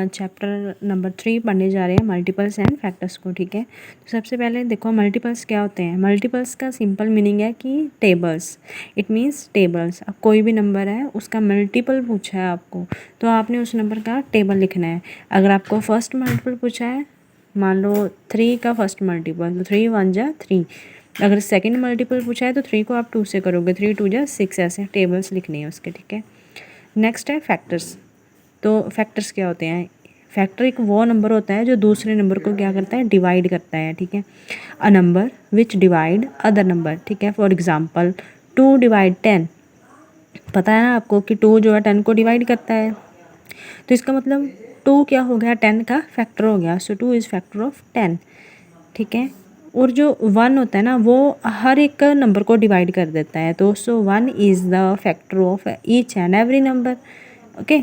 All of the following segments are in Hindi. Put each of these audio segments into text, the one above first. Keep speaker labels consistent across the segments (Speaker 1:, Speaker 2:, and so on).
Speaker 1: चैप्टर नंबर 3 पढ़ने जा रहे हैं, मल्टीपल्स एंड फैक्टर्स को। ठीक है, तो सबसे पहले देखो मल्टीपल्स क्या होते हैं। मल्टीपल्स का सिंपल मीनिंग है कि टेबल्स, इट मीन्स टेबल्स। अब कोई भी नंबर है उसका मल्टीपल पूछा है आपको, तो आपने उस नंबर का टेबल लिखना है। अगर आपको फर्स्ट मल्टीपल पूछा है, मान लो 3 का फर्स्ट मल्टीपल, तो 3 1 जा 3। अगर सेकेंड मल्टीपल पूछा है तो 3 को आप 2 से करोगे, 3 2 जा 6। ऐसे टेबल्स लिखने हैं उसके। ठीक है, नेक्स्ट है फैक्टर्स। तो फैक्टर्स क्या होते हैं। फैक्टर एक वो नंबर होता है जो दूसरे नंबर को क्या करता है, डिवाइड करता है। ठीक है, a number which divide other number. ठीक है, फॉर एग्जांपल 2 डिवाइड 10। पता है ना आपको कि 2 जो है 10 को डिवाइड करता है, तो इसका मतलब 2 क्या हो गया, 10 का फैक्टर हो गया। सो 2 इज़ फैक्टर ऑफ 10। ठीक है, और जो 1 होता है ना वो हर एक नंबर को डिवाइड कर देता है, तो सो 1 is the factor of each and every number. Okay,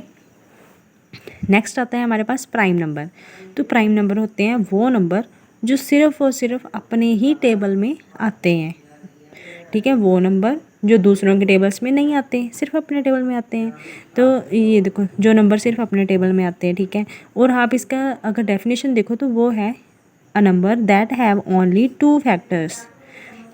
Speaker 1: next आता है हमारे पास प्राइम नंबर। तो प्राइम नंबर होते हैं वो नंबर जो सिर्फ और सिर्फ अपने ही टेबल में आते हैं। ठीक है, वो नंबर जो दूसरों के टेबल्स में नहीं आते, सिर्फ अपने टेबल में आते हैं। तो ये देखो जो नंबर सिर्फ अपने टेबल में आते हैं। ठीक है, और आप इसका अगर डेफिनेशन देखो तो वो है a number that have only 2 factors.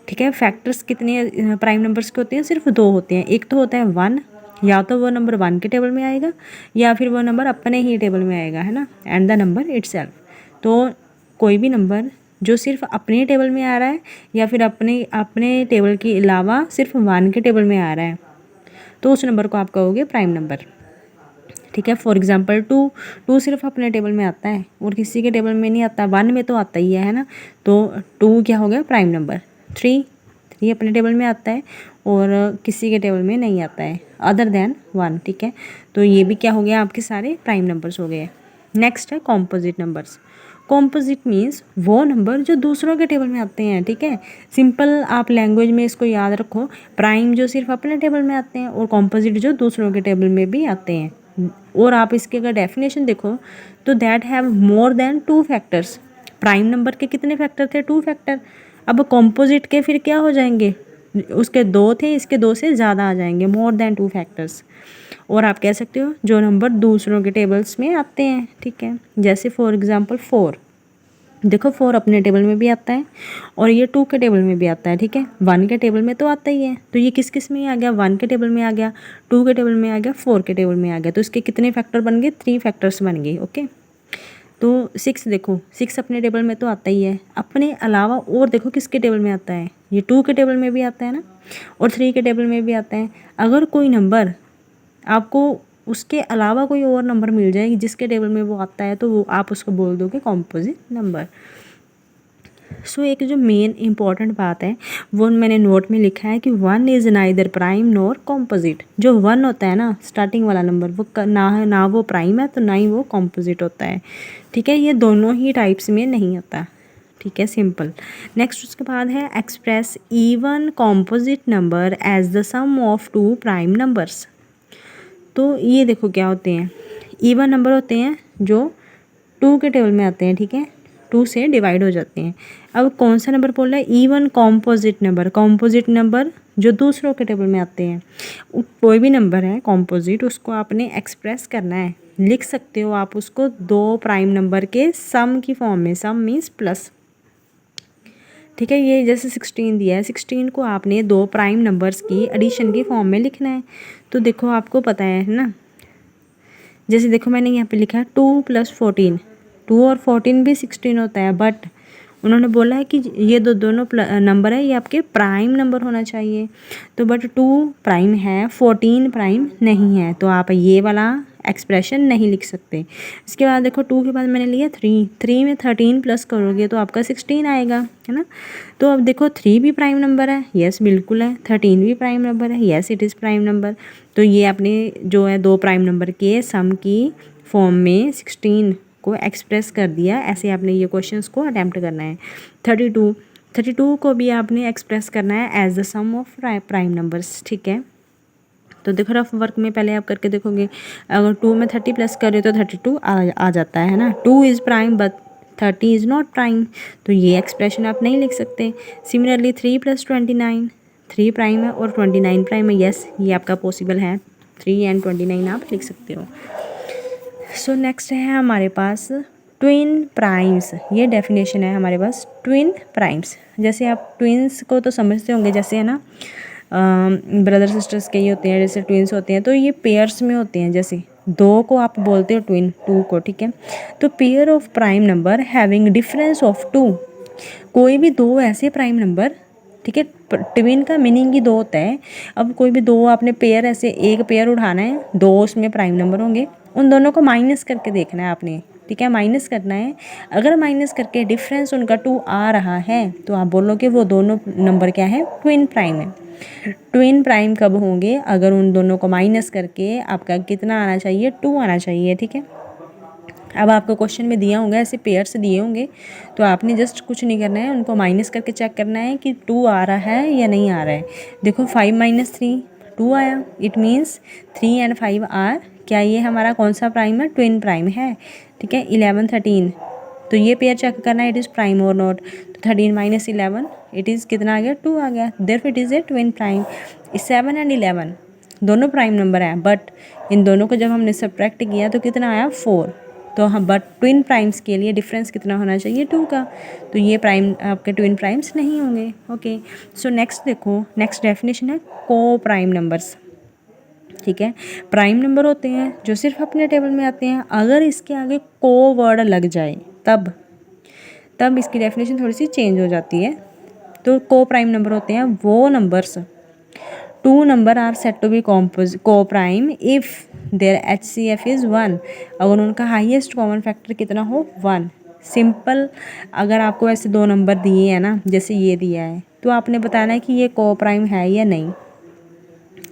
Speaker 1: ठीक है, फैक्टर्स कितने प्राइम नंबर्स के होते हैं, सिर्फ 2 होते हैं। एक तो होता है 1, या तो वो नंबर 1 के टेबल में आएगा या फिर वो नंबर अपने ही टेबल में आएगा, है ना, एंड द नंबर इटसेल्फ। तो कोई भी नंबर जो सिर्फ अपने टेबल में आ रहा है या फिर अपने अपने टेबल के अलावा सिर्फ 1 के टेबल में आ रहा है, तो उस नंबर को आप कहोगे प्राइम नंबर। ठीक है, फॉर एग्जांपल 2 सिर्फ अपने टेबल में आता है और किसी के टेबल में नहीं आता, 1 में तो आता ही है ना, तो 2 क्या हो गया, प्राइम नंबर। 3 अपने टेबल में आता है और किसी के टेबल में नहीं आता है अदर देन 1। ठीक है, तो ये भी क्या हो गया, आपके सारे प्राइम नंबर्स हो गए। नेक्स्ट है कॉम्पोजिट नंबर्स। कॉम्पोजिट मीन्स वो नंबर जो दूसरों के टेबल में आते हैं। ठीक है, सिंपल आप लैंग्वेज में इसको याद रखो, प्राइम जो सिर्फ अपने टेबल में आते हैं और कॉम्पोजिट जो दूसरों के टेबल में भी आते हैं। और आप इसके अगर डेफिनेशन देखो तो that have more than 2 factors. Prime number के कितने फैक्टर थे, 2 फैक्टर। अब कॉम्पोजिट के फिर क्या हो जाएंगे, उसके 2 थे, इसके 2 से ज़्यादा आ जाएंगे, मोर देन 2 फैक्टर्स। और आप कह सकते हो जो नंबर दूसरों के टेबल्स में आते हैं। ठीक है, जैसे फॉर एग्जांपल 4। देखो 4 अपने टेबल में भी आता है और ये 2 के टेबल में भी आता है। ठीक है, 1 के टेबल में तो आता ही है, तो ये किस किस में आ गया, 1 के टेबल में आ गया, 2 के टेबल में आ गया, 4 के टेबल में आ गया। तो इसके कितने फैक्टर बन गए, 3 फैक्टर्स बन गए। ओके, तो 6 देखो, 6 अपने टेबल में तो आता ही है, अपने अलावा और देखो किसके टेबल में आता है, ये 2 के टेबल में भी आता है ना, और 3 के टेबल में भी आता है। अगर कोई नंबर आपको उसके अलावा कोई और नंबर मिल जाएगी जिसके टेबल में वो आता है, तो वो आप उसको बोल दोगे कॉम्पोजिट नंबर। सो एक जो मेन इंपॉर्टेंट बात है वो मैंने नोट में लिखा है कि 1 is neither prime nor composite. जो 1 होता है ना, स्टार्टिंग वाला नंबर, वो ना वो प्राइम है तो ना ही वो कॉम्पोजिट होता है। ठीक है, ये दोनों ही टाइप्स में नहीं आता। ठीक है, सिंपल। नेक्स्ट उसके बाद है express even composite number as the sum of 2 prime numbers. तो ये देखो क्या होते हैं, इवन नंबर होते हैं जो 2 के टेबल में आते हैं। ठीक है, 2 से डिवाइड हो जाते हैं। अब कौन सा नंबर बोल रहा है, even composite number. Composite number जो दूसरों के टेबल में आते हैं, कोई भी नंबर है कॉम्पोजिट, उसको आपने एक्सप्रेस करना है, लिख सकते हो आप उसको 2 प्राइम नंबर के सम की फॉर्म में। सम मीन्स प्लस। ठीक है, ये जैसे 16 दिया है, 16 को आपने 2 प्राइम नंबर्स की एडिशन की फॉर्म में लिखना है। तो देखो आपको पता है ना, जैसे देखो मैंने यहाँ पे लिखा है 2 + 14। 2 और 14 भी 16 होता है, बट उन्होंने बोला है कि ये दोनों नंबर है, ये आपके प्राइम नंबर होना चाहिए। तो बट 2 प्राइम है, 14 प्राइम नहीं है, तो आप ये वाला एक्सप्रेशन नहीं लिख सकते। इसके बाद देखो 2 के बाद मैंने लिया 3 में 13 प्लस करोगे तो आपका 16 आएगा, है ना। तो अब देखो 3 भी प्राइम नंबर है, यस बिल्कुल है। 13 भी प्राइम नंबर है, yes it is prime number. तो ये आपने जो है 2 प्राइम नंबर के सम की फॉर्म में 16 को एक्सप्रेस कर दिया। ऐसे आपने ये क्वेश्चंस को अटैम्प्ट करना है। 32 को भी आपने एक्सप्रेस करना है as the sum of prime numbers. ठीक है, तो देखो रफ वर्क में पहले आप करके देखोगे, अगर 2 में 30 प्लस करें तो 32 आ जाता है ना। 2 is prime but 30 is not prime, तो ये एक्सप्रेशन आप नहीं लिख सकते। सिमिलरली 3 + 29, 3 प्राइम है और 29 प्राइम है, यस ये आपका पॉसिबल है। 3 और 29 आप लिख सकते हो। सो नेक्स्ट है हमारे पास ट्विन प्राइम्स। ये डेफिनेशन है हमारे पास ट्विन प्राइम्स। जैसे आप ट्विन्स को तो समझते होंगे, जैसे है ना ब्रदर सिस्टर्स के ही होते हैं, जैसे ट्विन्स होते हैं तो ये पेयर्स में होते हैं। जैसे दो को आप बोलते हो ट्विन, टू को, ठीक है। तो pair of prime number having difference of two, कोई भी दो ऐसे प्राइम नंबर, ठीक है। ट्विन का मीनिंग ही दो होता है। अब कोई भी दो आपने पेयर, ऐसे एक पेयर उठाना है, दो उसमें प्राइम नंबर होंगे, उन दोनों को माइनस करके देखना है आपने, ठीक है, माइनस करना है। अगर माइनस करके डिफरेंस उनका टू आ रहा है तो आप बोलोगे वो दोनों नंबर क्या है, ट्विन प्राइम है। ट्विन प्राइम कब होंगे, अगर उन दोनों को माइनस करके आपका कितना आना चाहिए, टू आना चाहिए, ठीक है। अब आपको क्वेश्चन में दिया होगा, ऐसे पेयर से दिए होंगे, तो आपने जस्ट कुछ नहीं करना है, उनको माइनस करके चेक करना है कि टू आ रहा है या नहीं आ रहा है। देखो 5 - 3 2 आया, इट मीन्स 3 एंड 5 आर, क्या ये हमारा कौन सा प्राइम है, ट्विन प्राइम है, ठीक है। 11 13, तो ये पेयर चेक करना है इट इज़ प्राइम और नॉट। तो 13 - 11 इट इज़ कितना आ गया, 2 आ गया, therefore it is a twin prime. 7 and 11 दोनों प्राइम नंबर हैं, बट इन दोनों को जब हमने सब्ट्रैक्ट किया तो कितना आया, 4। तो हम, बट ट्विन प्राइम्स के लिए डिफरेंस कितना होना चाहिए, 2 का। तो ये प्राइम आपके ट्विन प्राइम्स नहीं होंगे। ओके, सो नेक्स्ट देखो, नेक्स्ट डेफिनेशन है को प्राइम नंबर्स, ठीक है। प्राइम नंबर होते हैं जो सिर्फ अपने टेबल में आते हैं, अगर इसके आगे को वर्ड लग जाए तब इसकी डेफिनेशन थोड़ी सी चेंज हो जाती है। तो को प्राइम नंबर होते हैं वो numbers, two number are set to be coprime if their HCF is 1, अगर उनका हाईएस्ट कॉमन फैक्टर कितना हो, 1। सिंपल, अगर आपको ऐसे दो नंबर दिए हैं ना, जैसे ये दिया है, तो आपने बताना है कि ये को प्राइम है या नहीं,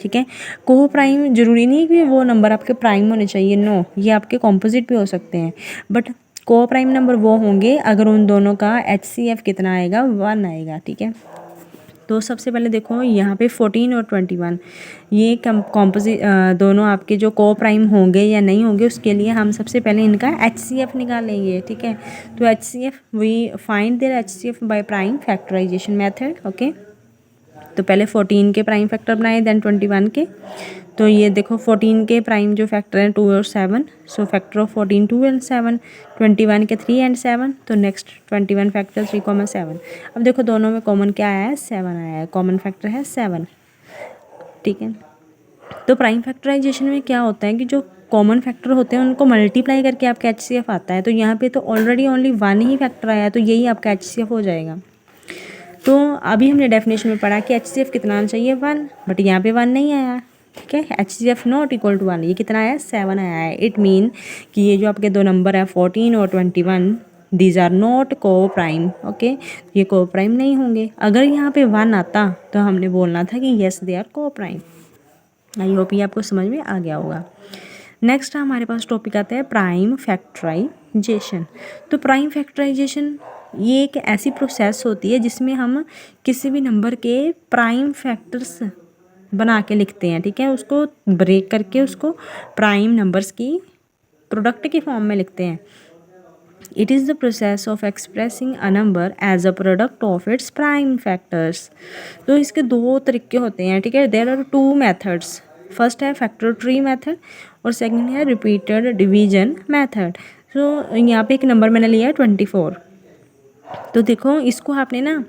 Speaker 1: ठीक है। को प्राइम जरूरी नहीं कि वो नंबर आपके प्राइम होने चाहिए, नो, ये आपके कॉम्पोजिट भी हो सकते हैं, बट को प्राइम नंबर वो होंगे अगर उन दोनों का HCF कितना आएगा, 1 आएगा, ठीक है। तो सबसे पहले देखो यहाँ पे 14 और 21 ये कॉम्पोजिट दोनों आपके जो को प्राइम होंगे या नहीं होंगे, उसके लिए हम सबसे पहले इनका HCF निकालेंगे, ठीक है। तो HCF, we find their HCF by prime factorisation method. Okay, तो पहले 14 के प्राइम फैक्टर बनाए, देन 21 के। तो ये देखो 14 के प्राइम जो फैक्टर हैं 2 और 7, सो फैक्टर ऑफ 14 2 एंड 7, 21 के 3 एंड 7, तो नेक्स्ट 21 फैक्टर 3, 7। अब देखो दोनों में कॉमन क्या आया है, 7 आया है, कॉमन फैक्टर है 7, ठीक है। तो प्राइम फैक्टराइजेशन में क्या होता है कि जो कॉमन फैक्टर होते हैं उनको मल्टीप्लाई करके आपका HCF आता है। तो यहाँ पे तो ऑलरेडी ओनली 1 ही फैक्टर आया है, तो यही आपका HCF हो जाएगा। तो अभी हमने डेफिनेशन में पढ़ा कि HCF कितना आना चाहिए, 1, बट यहाँ पे 1 नहीं आया, ठीक है। HCF नॉट इक्वल टू 1, ये कितना आया, 7 आया है। इट मीन कि ये जो आपके दो नंबर है 14 और 21, दीज आर नॉट को प्राइम। ओके, ये को प्राइम नहीं होंगे। अगर यहाँ पे 1 आता तो हमने बोलना था कि येस दे आर को प्राइम। आई होप ये आपको समझ में आ गया होगा। नेक्स्ट हमारे पास टॉपिक आता है प्राइम फैक्टराइजेशन। तो प्राइम फैक्टराइजेशन ये एक ऐसी प्रोसेस होती है जिसमें हम किसी भी नंबर के प्राइम फैक्टर्स बना के लिखते हैं, ठीक है। उसको ब्रेक करके उसको प्राइम नंबर्स की प्रोडक्ट की फॉर्म में लिखते हैं। It is the process of expressing a number as a product of its prime factors. तो इसके दो तरीके होते हैं, ठीक है। देयर आर 2 मेथड्स, फर्स्ट है फैक्टर ट्री मेथड और सेकंड है रिपीटेड डिवीजन मेथड। तो यहाँ पे एक नंबर मैंने लिया है 24। तो देखो इसको आपने ना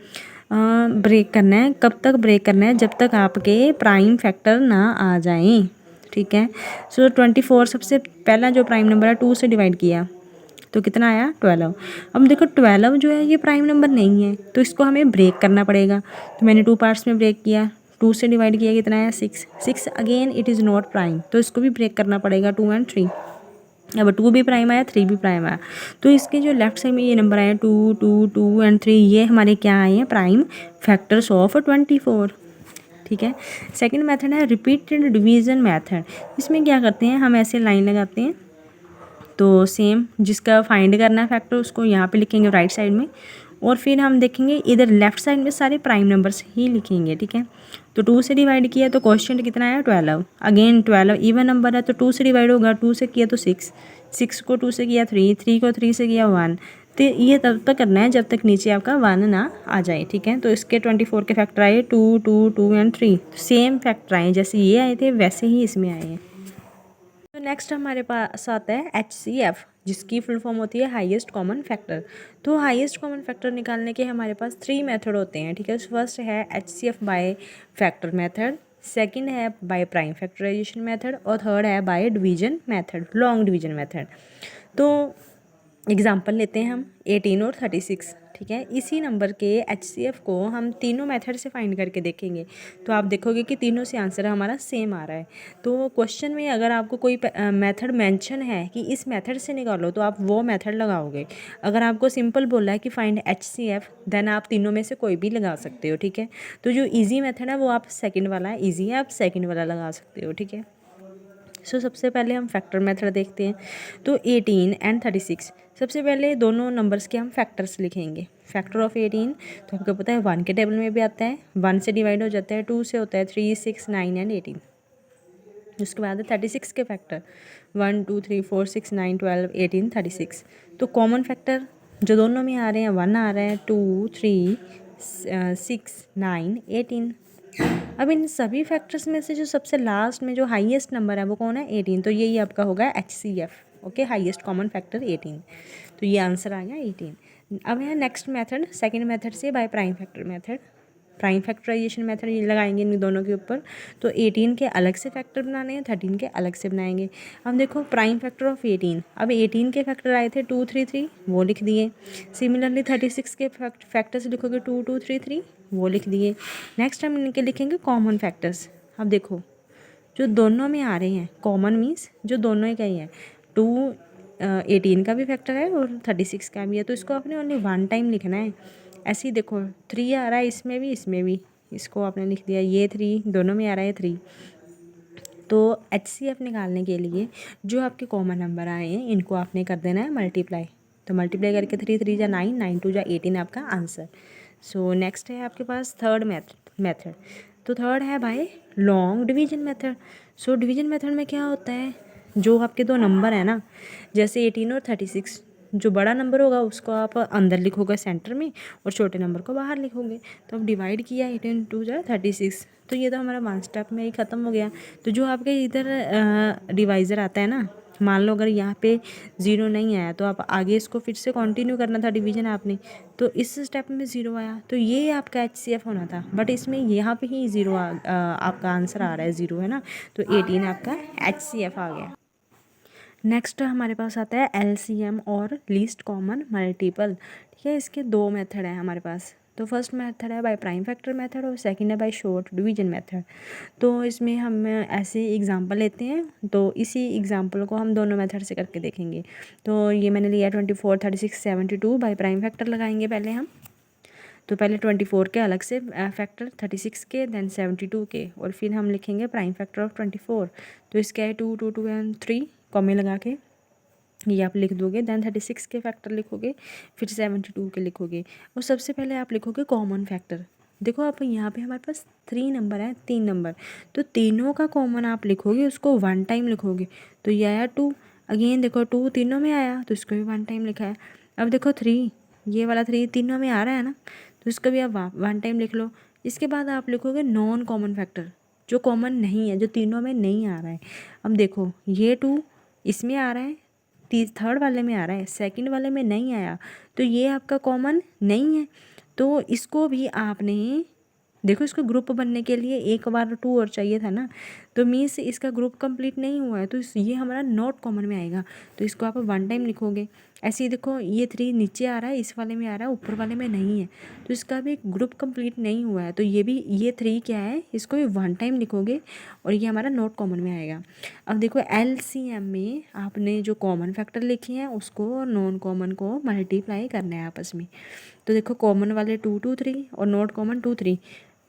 Speaker 1: ब्रेक करना है, कब तक ब्रेक करना है, जब तक आपके प्राइम फैक्टर ना आ जाएं, ठीक है। सो 24 सबसे पहला जो प्राइम नंबर है 2 से डिवाइड किया तो कितना आया, 12। अब देखो 12 जो है ये प्राइम नंबर नहीं है, तो इसको हमें ब्रेक करना पड़ेगा। तो मैंने 2 पार्ट्स में ब्रेक किया, 2 से डिवाइड किया, कितना आया, 6 again it is not prime, तो इसको भी ब्रेक करना पड़ेगा, 2 एंड 3। अब 2 भी प्राइम आया, 3 भी प्राइम आया, तो इसके जो लेफ्ट साइड में ये नंबर आए 2 2 2 एंड 3, ये हमारे क्या आए हैं, प्राइम फैक्टर्स ऑफ 24, ठीक है। सेकंड मेथड है रिपीटेड डिवीजन मेथड। इसमें क्या करते हैं, हम ऐसे लाइन लगाते हैं, तो सेम जिसका फाइंड करना है फैक्टर उसको यहाँ पे लिखेंगे राइट साइड में, और फिर हम देखेंगे इधर लेफ्ट साइड में सारे प्राइम नंबर्स ही लिखेंगे, ठीक है। तो 2 से डिवाइड किया तो क्वेश्चन कितना आया, 12। अगेन 12 इवन नंबर है तो 2 से डिवाइड होगा, 2 से किया तो 6 को 2 से किया 3 को 3 से किया 1। तो ये तब तक करना है जब तक नीचे आपका 1 ना आ जाए, ठीक है। तो इसके 24 के फैक्टर आए 2 2 2 एंड 3, सेम फैक्टर आए, जैसे ये आए थे वैसे ही इसमें आए हैं। तो नेक्स्ट हमारे पास आता है HCF, जिसकी फुल फॉर्म होती है हाईएस्ट कॉमन फैक्टर। तो हाईएस्ट कॉमन फैक्टर निकालने के हमारे पास 3 मेथड होते हैं, ठीक है। फर्स्ट है HCF by factor method, second है बाय प्राइम फैक्टराइजेशन मेथड, और थर्ड है by division method, long division method. तो एग्जाम्पल लेते हैं हम 18 और 36, ठीक है। इसी नंबर के HCF को हम तीनों मेथड से फाइंड करके देखेंगे, तो आप देखोगे कि तीनों से आंसर हमारा सेम आ रहा है। तो क्वेश्चन में अगर आपको कोई मेथड मेंशन है कि इस मेथड से निकालो, तो आप वो मेथड लगाओगे। अगर आपको सिंपल बोला है कि फाइंड HCF, देन आप तीनों में से कोई भी लगा सकते हो, ठीक है। तो जो ईजी मेथड है वो आप सेकेंड वाला है, ईजी है, आप सेकेंड वाला लगा सकते हो, ठीक है। सबसे पहले हम फैक्टर मेथड देखते हैं। तो 18 एंड 36, सबसे पहले दोनों नंबर्स के हम फैक्टर्स लिखेंगे। फैक्टर ऑफ 18 तो आपको पता है 1 के टेबल में भी आता है, 1 से डिवाइड हो जाता है, 2 से होता है 3, 6, 9 एंड 18। उसके बाद है 36 के फैक्टर, 1, 2, 3, 4, 6, 9, 12, 18, 36। तो कॉमन फैक्टर जो दोनों में आ रहे हैं 1 आ रहा है, 2, 3, 6, 9, 18। अब इन सभी फैक्टर्स में से जो सबसे लास्ट में जो हाईएस्ट नंबर है वो कौन है? 18। तो यही आपका होगा HCF, okay, highest common factor 18। तो ये आंसर आ गया 18। अब है नेक्स्ट मेथड, सेकंड मेथड से by prime factor method, prime factorisation method ये लगाएंगे इन दोनों के ऊपर। तो 18 के अलग से फैक्टर बनाने हैं, 13 के अलग से बनाएंगे। अब देखो प्राइम फैक्टर ऑफ 18, अब 18 के फैक्टर आए थे 2, 3, 3, वो लिख दिए। सिमिलरली 36 के फैक्टर्स लिखोगे 2, 2, 3, 3, वो लिख दिए। नेक्स्ट हम इनके लिखेंगे कॉमन फैक्टर्स। अब देखो जो दोनों में आ रहे हैं, कॉमन मीन्स जो दोनों का ही है, 2 18 का भी फैक्टर है और 36 का भी है, तो इसको आपने ओनली 1 टाइम लिखना है। ऐसे ही देखो 3 आ रहा है इसमें भी, इसमें भी, इसको आपने लिख दिया, ये 3 दोनों में आ रहा है 3। तो HCF निकालने के लिए जो आपके कॉमन नंबर आए हैं इनको आपने कर देना है मल्टीप्लाई। तो मल्टीप्लाई करके 3, 3 जा 9, 9, 2 जा 18 आपका आंसर। सो नेक्स्ट है आपके पास थर्ड मेथड। तो थर्ड है by long division method. So division method में क्या होता है, जो आपके दो नंबर है ना, जैसे 18 और 36, जो बड़ा नंबर होगा उसको आप अंदर लिखोगे सेंटर में, और छोटे नंबर को बाहर लिखोगे। तो अब डिवाइड किया 18 2 जा 36, तो ये तो हमारा 1 स्टेप में ही ख़त्म हो गया। तो जो आपके इधर डिवाइज़र आता है ना, मान लो अगर यहाँ पे 0 नहीं आया तो आप आगे इसको फिर से कंटिन्यू करना था डिवीजन आपने, तो इस स्टेप में 0 आया तो ये आपका HCF होना था, बट इसमें यहाँ पे ही 0 आपका आंसर आ रहा है, 0 है ना, तो 18 आपका HCF आ गया। नेक्स्ट हमारे पास आता है LCM और लीस्ट कॉमन मल्टीपल, ठीक है। इसके दो मेथड हैं हमारे पास। तो फर्स्ट मेथड है बाय प्राइम फैक्टर मेथड और सेकंड है बाय शॉर्ट डिवीजन मेथड। तो इसमें हम ऐसे एग्जांपल लेते हैं, तो इसी एग्जांपल को हम दोनों मेथड से करके देखेंगे। तो ये मैंने लिया 24, 36, 72 बाय प्राइम फैक्टर लगाएंगे पहले हम। तो पहले 24 के अलग से फैक्टर, 36 के, देन 72 के, और फिर हम लिखेंगे प्राइम फैक्टर ऑफ 24। तो इसका है 2, 2, 2 एंड 3, कॉमे लगा के ये आप लिख दोगे। देन 36 के फैक्टर लिखोगे, फिर 72 के लिखोगे, और सबसे पहले आप लिखोगे कॉमन फैक्टर। देखो आप यहाँ पे हमारे पास 3 नंबर है, 3 नंबर, तो तीनों का कॉमन आप लिखोगे, उसको 1 टाइम लिखोगे। तो ये आया 2, अगेन देखो 2 तीनों में आया तो इसको भी 1 टाइम लिखा है। अब देखो 3, ये वाला 3 तीनों में आ रहा है ना, तो इसको भी आप 1 टाइम लिख लो। इसके बाद आप लिखोगे नॉन कॉमन फैक्टर, जो कॉमन नहीं है, जो तीनों में नहीं आ रहा है। अब देखो ये 2 इसमें आ रहा है, थर्ड वाले में आ रहा है, सेकंड वाले में नहीं आया, तो ये आपका कॉमन नहीं है। तो इसको भी आपने, देखो इसको ग्रुप बनने के लिए एक बार 2 और चाहिए था ना, तो मीन्स इसका ग्रुप कंप्लीट नहीं हुआ है, तो ये हमारा नॉट कॉमन में आएगा, तो इसको आप 1 टाइम लिखोगे। ऐसे ही देखो ये 3 नीचे आ रहा है, इस वाले में आ रहा है, ऊपर वाले में नहीं है, तो इसका भी ग्रुप कंप्लीट नहीं हुआ है, तो ये भी, ये 3 क्या है, इसको भी 1 टाइम लिखोगे, और ये हमारा नॉट कॉमन में आएगा। अब देखो LCM में आपने जो कॉमन फैक्टर लिखे हैं उसको और नॉन कॉमन को मल्टीप्लाई करना है आपस में। तो देखो कॉमन वाले 2, 2, 3 और नॉट कॉमन 2, 3,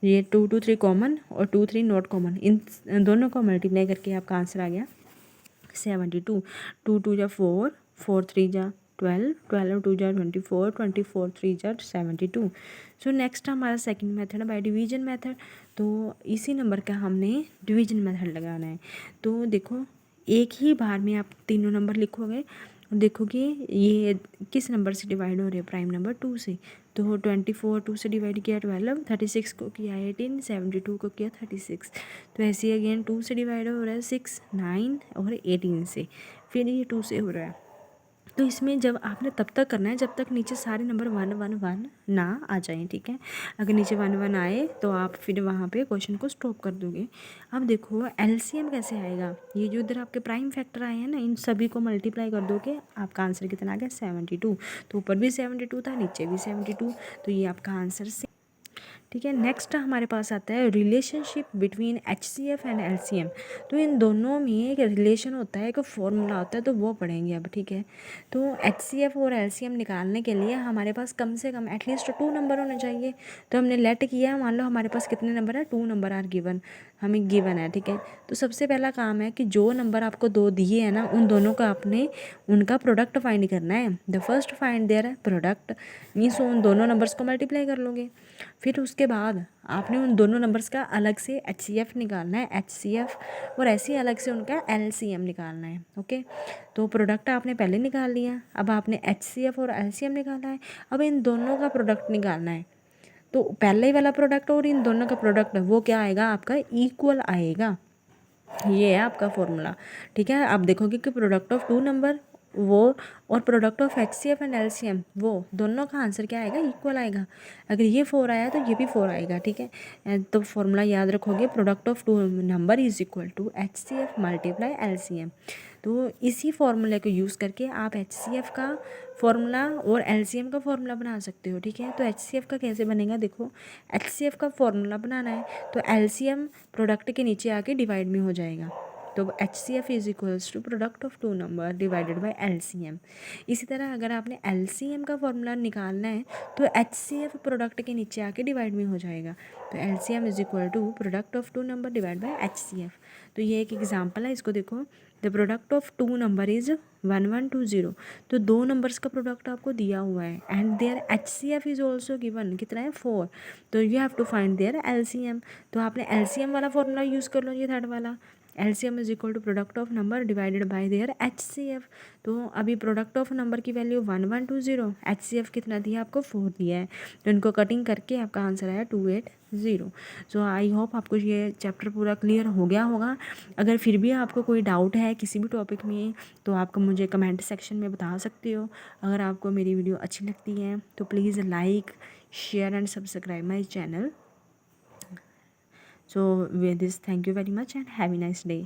Speaker 1: ये 2, 2, 3 कॉमन और 2, 3 नॉट कॉमन, इन दोनों को मल्टीप्लाई करके आपका आंसर आ गया 72। 2, 2 जा 4, 4, 3 जा 12, 12 2 जा 24, 24 3 जा 72। सो नेक्स्ट हमारा सेकंड मेथड है बाय डिवीजन मेथड। तो इसी नंबर का हमने डिवीजन मेथड लगाना है। तो देखो एक ही बार में आप तीनों नंबर लिखोगे, और देखो कि ये किस नंबर से डिवाइड हो रही है, प्राइम नंबर 2 से। तो 24 2 से डिवाइड किया 12, 36 को किया 18, 72 को किया 36। तो ऐसे ही अगेन 2 से डिवाइड हो रहा है 6, 9 और 18 से, फिर ये 2 से हो रहा है। तो इसमें जब आपने तब तक करना है जब तक नीचे सारे नंबर 1 1 1 ना आ जाएं, ठीक है। अगर नीचे 1 1 आए तो आप फिर वहाँ पे क्वेश्चन को स्टॉप कर दोगे। अब देखो एलसीएम कैसे आएगा, ये जो इधर आपके प्राइम फैक्टर आए हैं ना, इन सभी को मल्टीप्लाई कर दोगे, आपका आंसर कितना आ गया 72। तो ऊपर भी 72 था, नीचे भी 72, तो ये आपका आंसर से, ठीक है। नेक्स्ट हमारे पास आता है relationship between HCF and LCM। तो इन दोनों में एक रिलेशन होता है, एक फॉर्मूला होता है, तो वो पढ़ेंगे अब, ठीक है। तो HCF और LCM निकालने के लिए हमारे पास कम से कम एटलीस्ट 2 नंबर होने चाहिए। तो हमने लेट किया, मान लो हमारे पास कितने नंबर है, 2 नंबर आर गिवन, हमें गिवन है, ठीक है। तो सबसे पहला काम है कि जो नंबर आपको 2 दिए हैं ना, उन दोनों का आपने उनका प्रोडक्ट फाइंड करना है। The first find their product means उन दोनों नंबर्स को मल्टीप्लाई कर लोगे। फिर उसके बाद आपने उन दोनों नंबर्स का अलग से HCF निकालना है, HCF, और ऐसे ही अलग से उनका LCM निकालना है, ओके। तो प्रोडक्ट आपने पहले निकाल लिया, अब आपने HCF और LCM निकाला है, अब इन दोनों का प्रोडक्ट निकालना है। तो पहले वाला प्रोडक्ट और इन दोनों का प्रोडक्ट वो क्या आएगा, आपका इक्वल आएगा। ये है आपका फॉर्मूला, ठीक है। आप देखोगे कि प्रोडक्ट ऑफ 2 नंबर वो और product of HCF and LCM वो दोनों का आंसर क्या आएगा, इक्वल आएगा। अगर ये 4 आया तो ये भी 4 आएगा, ठीक है। तो फॉर्मूला याद रखोगे, product of 2 number is equal to HCF multiply LCM। तो इसी फॉर्मूले को यूज़ करके आप HCF का फॉर्मूला और LCM का फॉर्मूला बना सकते हो, ठीक है। तो HCF का कैसे बनेगा, देखो HCF का फॉर्मूला बनाना है तो LCM प्रोडक्ट के नीचे आके डिवाइड में हो जाएगा। तो HCF is equals to product of 2 number divided by LCM। इसी तरह अगर आपने LCM का फॉर्मूला निकालना है तो HCF प्रोडक्ट के नीचे आके डिवाइड में हो जाएगा। तो LCM is equal to product of 2 number divide by HCF। तो ये एक एग्जांपल है, इसको देखो। The product of 2 number is 1120। तो 2 नंबर्स का प्रोडक्ट आपको दिया हुआ है and their HCF is also given, कितना है 4। तो you have to find their LCM। तो आपने LCM वाला फॉर्मूला यूज़ कर लो, ये थर्ड वाला, LCM is equal to product of number divided by their HCF। तो अभी प्रोडक्ट ऑफ नंबर की वैल्यू 1120, HCF कितना दिया आपको 4 दिया है, तो इनको कटिंग करके आपका आंसर आया 280। सो आई होप आपको ये चैप्टर पूरा क्लियर हो गया होगा। अगर फिर भी आपको कोई डाउट है किसी भी टॉपिक में तो आपको मुझे कमेंट सेक्शन में बता सकते हो। अगर आपको मेरी वीडियो अच्छी लगती है तो please like, share and subscribe my channel. So with this, thank you very much and have a nice day.